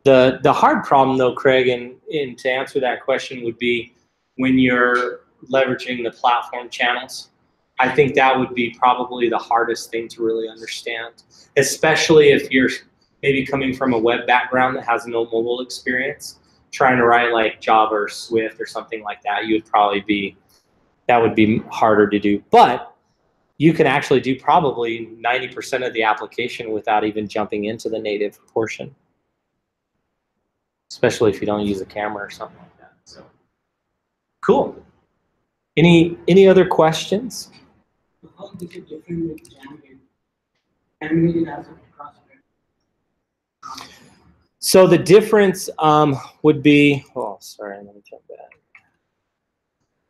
The hard problem though, Craig, and to answer that question would be when you're leveraging the platform channels. I think that would be probably the hardest thing to really understand, especially if you're maybe coming from a web background that has no mobile experience, trying to write like Java or Swift or something like that. You would probably be, that would be harder to do. But you can actually do probably 90% of the application without even jumping into the native portion, especially if you don't use a camera or something like that. So cool. Any other questions? How is it different with animated? Animated as a prospect. So the difference would be, oh, sorry, let me jump back.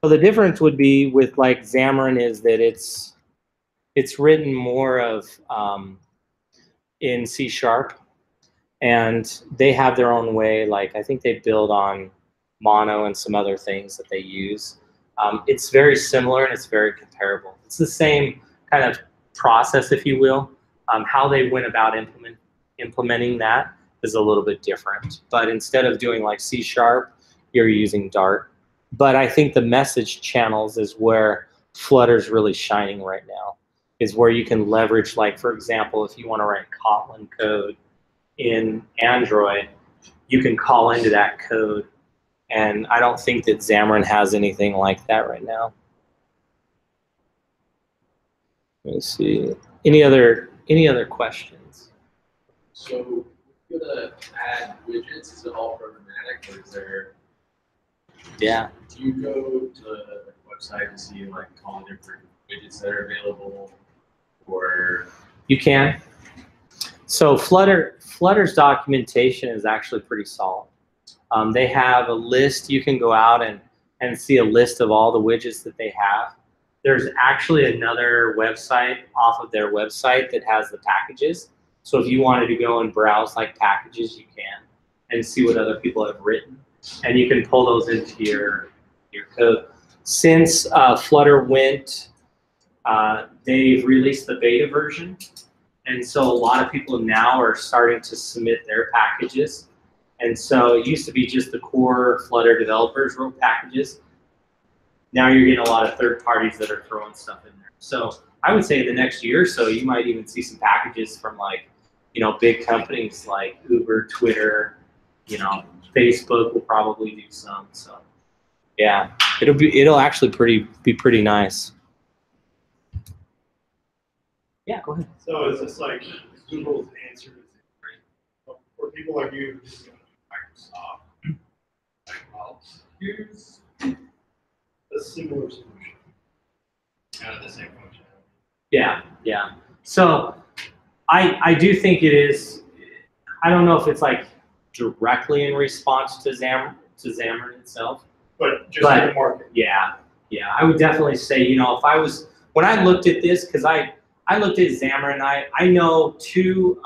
So the difference would be with like Xamarin is that it's written more of in C#, and they have their own way. Like I think they build on Mono and some other things that they use. It's very similar and it's very comparable. It's the same kind of process, if you will. How they went about implementing that is a little bit different. But instead of doing like C#, you're using Dart. But I think the message channels is where Flutter's really shining right now, is where you can leverage, like, for example, if you want to write Kotlin code in Android, you can call into that code. And I don't think that Xamarin has anything like that right now. Let me see. Any other questions? So you're gonna add widgets, is it all programmatic or is there? Yeah. Do you go to the website and see like all the different widgets that are available, or? You can. So Flutter's documentation is actually pretty solid. They have a list. You can go out and see a list of all the widgets that they have. There's actually another website off of their website that has the packages. So if you wanted to go and browse like packages, you can, and see what other people have written. And you can pull those into your code. Since Flutter went, they've released the beta version. And so a lot of people now are starting to submit their packages. And so it used to be just the core Flutter developers wrote packages. Now you're getting a lot of third parties that are throwing stuff in there. So I would say in the next year or so, you might even see some packages from like, you know, big companies like Uber, Twitter, you know, Facebook will probably do some. So yeah, it'll actually be pretty nice. Yeah, go ahead. So is this like Google's answer to right? For people like you who just go to Microsoft, like, well, here's a similar solution, kind of the same function. Yeah, yeah. So I do think it is. I don't know if it's like directly in response to Xamarin itself, But just in the market. Yeah, yeah. I would definitely say, you know, if I was, when I looked at this, because I looked at Xamarin, I know two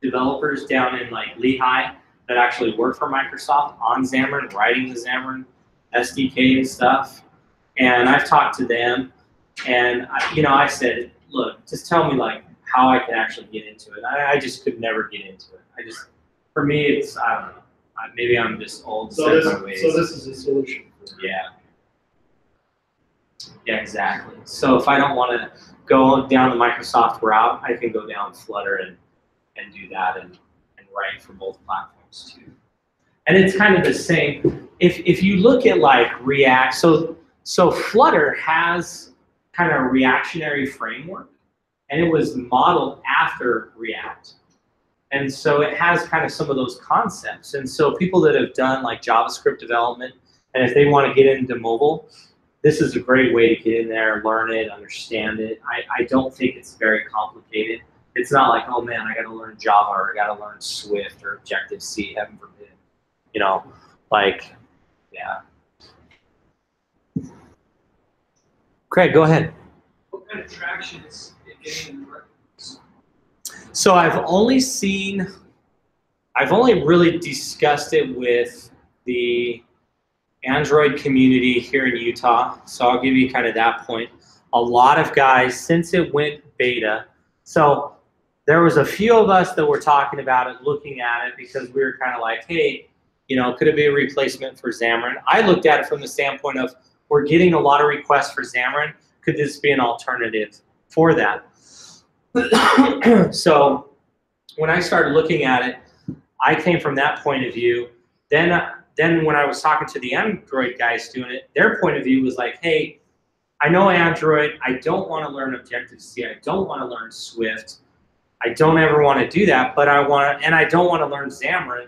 developers down in like Lehigh that actually work for Microsoft on Xamarin, writing the Xamarin SDK and stuff. And I've talked to them, and you know, I said, look, just tell me like how I can actually get into it. I just could never get into it. For me, it's, I don't know. Maybe I'm just old. So this is a solution. Yeah. Yeah, exactly. So if I don't want to go down the Microsoft route, I can go down Flutter and do that and write for both platforms too. And it's kind of the same. If you look at like React, so Flutter has kind of a reactionary framework, and it was modeled after React. And so it has kind of some of those concepts. And so people that have done like JavaScript development, and if they want to get into mobile, this is a great way to get in there, learn it, understand it. I don't think it's very complicated. It's not like, oh man, I got to learn Java or I got to learn Swift or Objective-C, heaven forbid. You know, like, yeah. Craig, go ahead. What kind of traction is it getting in the market? So I've only really discussed it with the Android community here in Utah. So I'll give you kind of that point. A lot of guys, since it went beta, so there was a few of us that were talking about it, looking at it, because we were kind of like, hey, you know, could it be a replacement for Xamarin? I looked at it from the standpoint of, we're getting a lot of requests for Xamarin. Could this be an alternative for that? So when I started looking at it, I came from that point of view. Then when I was talking to the Android guys doing it, their point of view was like, hey, I know Android. I don't want to learn Objective-C. I don't want to learn Swift. I don't ever want to do that, but I don't want to learn Xamarin.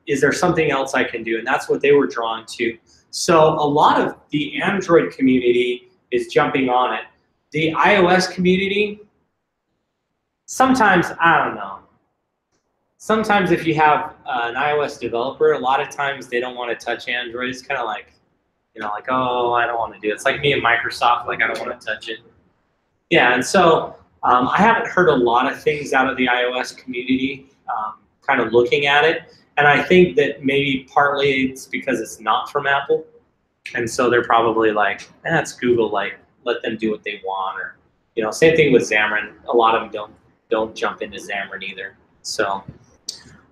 Is there something else I can do? And that's what they were drawn to. So a lot of the Android community is jumping on it. The iOS community, sometimes, I don't know. Sometimes if you have an iOS developer, a lot of times they don't want to touch Android. It's kind of like, you know, like, oh, I don't want to do it. It's like me and Microsoft, like I don't want to touch it. Yeah, and so I haven't heard a lot of things out of the iOS community kind of looking at it. And I think that maybe partly it's because it's not from Apple. And so they're probably like, it's Google, like, let them do what they want. Or, you know, same thing with Xamarin. A lot of them don't jump into Xamarin either. So,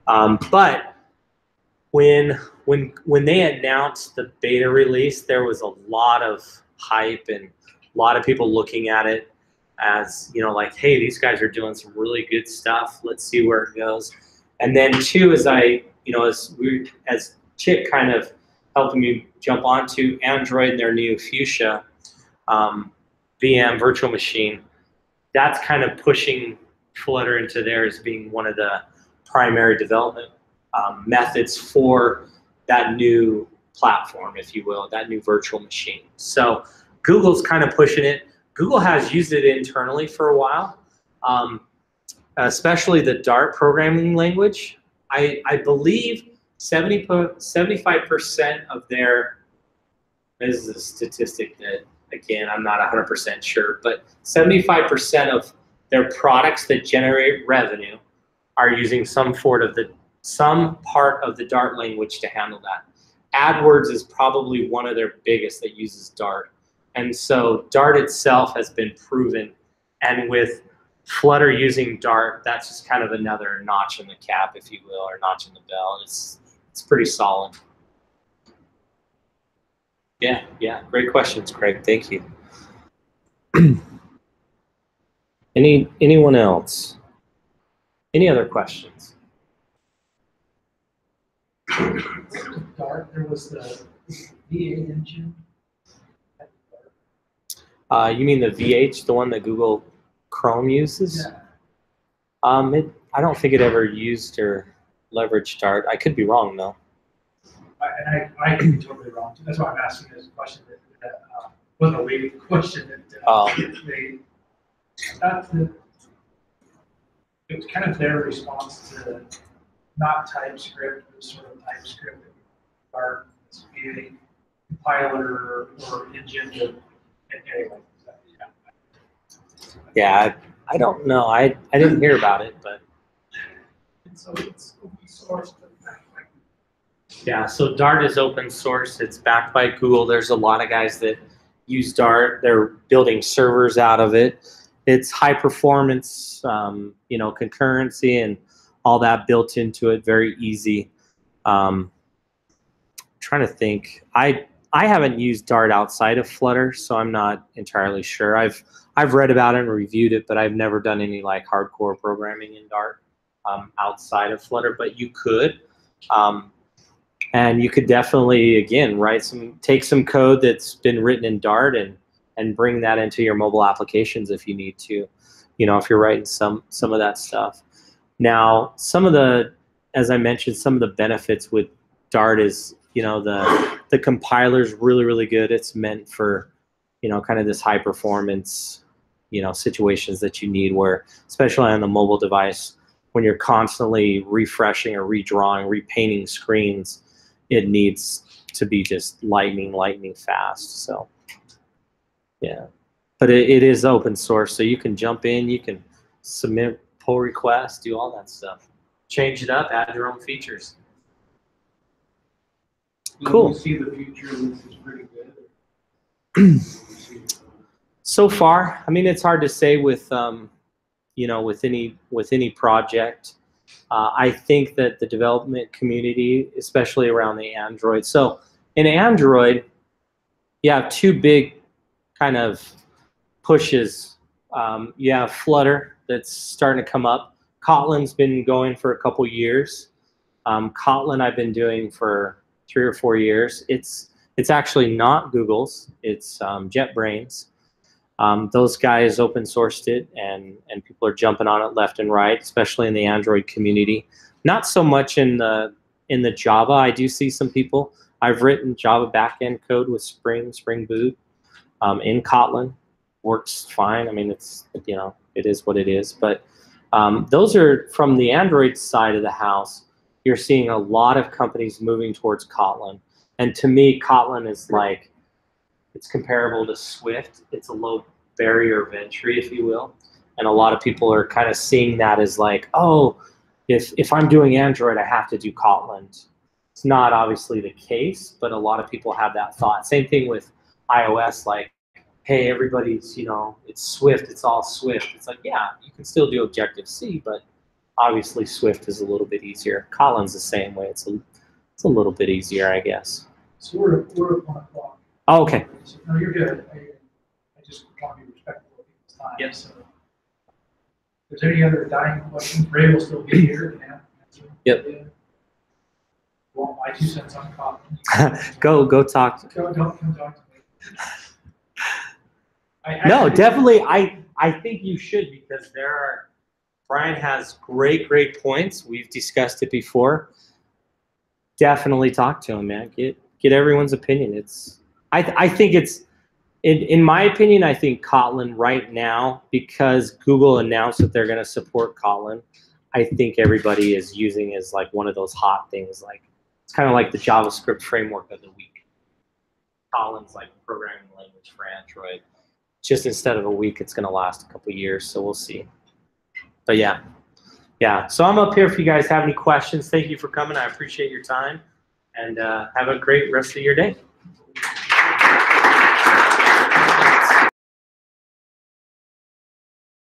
but when they announced the beta release, there was a lot of hype and a lot of people looking at it as, you know, like, hey, these guys are doing some really good stuff. Let's see where it goes. And then two, as Chip kind of helping me jump onto Android and their new Fuchsia VM virtual machine, that's kind of pushing Flutter into there as being one of the primary development methods for that new platform, if you will, that new virtual machine. So Google's kind of pushing it. Google has used it internally for a while, especially the Dart programming language. I believe 75% of their, this is a statistic that, again, I'm not 100% sure, but 75% of their products that generate revenue are using some part of the Dart language to handle that. AdWords is probably one of their biggest that uses Dart. And so Dart itself has been proven, and with Flutter using Dart, that's just kind of another notch in the cap, if you will, or notch in the belt. It's pretty solid. Yeah, great questions, Craig. Thank you. Anyone else? Any other questions? Dart, there was the VA engine. You mean the VH, the one that Google Chrome uses? Yeah. I don't think it ever used or leveraged Dart. I could be wrong though. I could be totally wrong. That's why I'm asking this question. That wasn't a weighted question. It was kind of their response to not TypeScript, but sort of TypeScript, Dart, VA compiler or engine. Anyway. Yeah, I don't know. I didn't hear about it, but. And so it's open source. Yeah, so Dart is open source. It's backed by Google. There's a lot of guys that use Dart. They're building servers out of it. It's high performance, you know, concurrency and all that built into it. Very easy. Trying to think. I haven't used Dart outside of Flutter, so I'm not entirely sure. I've read about it and reviewed it, but I've never done any like hardcore programming in Dart outside of Flutter. But you could. And you could definitely, again, take some code that's been written in Dart and bring that into your mobile applications if you need to, you know, if you're writing some of that stuff. Now, some of the, as I mentioned, some of the benefits with Dart is, you know, the compiler's really, really good. It's meant for, you know, kind of this high performance, you know, situations that you need where, especially on the mobile device, when you're constantly refreshing or redrawing, repainting screens, it needs to be just lightning fast. So, yeah. But it is open source, so you can jump in, you can submit pull requests, do all that stuff. Change it up, add your own features. Cool. You see the future, this is pretty good. So far, I mean, it's hard to say with, you know, with any project. I think that the development community, especially around the Android. So in Android, you have two big kind of pushes. You have Flutter that's starting to come up. Kotlin's been going for a couple years. Kotlin I've been doing for 3 or 4 years. It's actually not Google's. It's JetBrains. Those guys open sourced it, and people are jumping on it left and right, especially in the Android community. Not so much in the Java. I do see some people. I've written Java backend code with Spring Boot in Kotlin. Works fine. I mean, it's, you know, it is what it is. But those are from the Android side of the house. You're seeing a lot of companies moving towards Kotlin, and to me, Kotlin is like, it's comparable to Swift. It's a low barrier of entry, if you will. And a lot of people are kind of seeing that as like, oh, if I'm doing Android, I have to do Kotlin. It's not obviously the case, but a lot of people have that thought. Same thing with iOS, like, hey, everybody's, you know, it's Swift, it's all Swift. It's like, yeah, you can still do Objective-C, but obviously Swift is a little bit easier. Kotlin's the same way. It's a little bit easier, I guess. So we're at 1 o'clock. Oh, okay. So, no, you're good. I just want to be respectful of people's time. Yes. So, if there's any other dying questions, Ray will still be here. And answer. Yep. Want my 2 cents on Kotlin? Go talk. Don't come talk to me. No, definitely. I think you should, because Brian has great points. We've discussed it before. Definitely talk to him, man. Get everyone's opinion. I think it's, in my opinion, I think Kotlin right now, because Google announced that they're going to support Kotlin, I think everybody is using it as like one of those hot things. Like, it's kind of like the JavaScript framework of the week. Kotlin's like programming language for Android. Just instead of a week, it's going to last a couple years, so we'll see. But yeah. So I'm up here if you guys have any questions. Thank you for coming. I appreciate your time, and have a great rest of your day.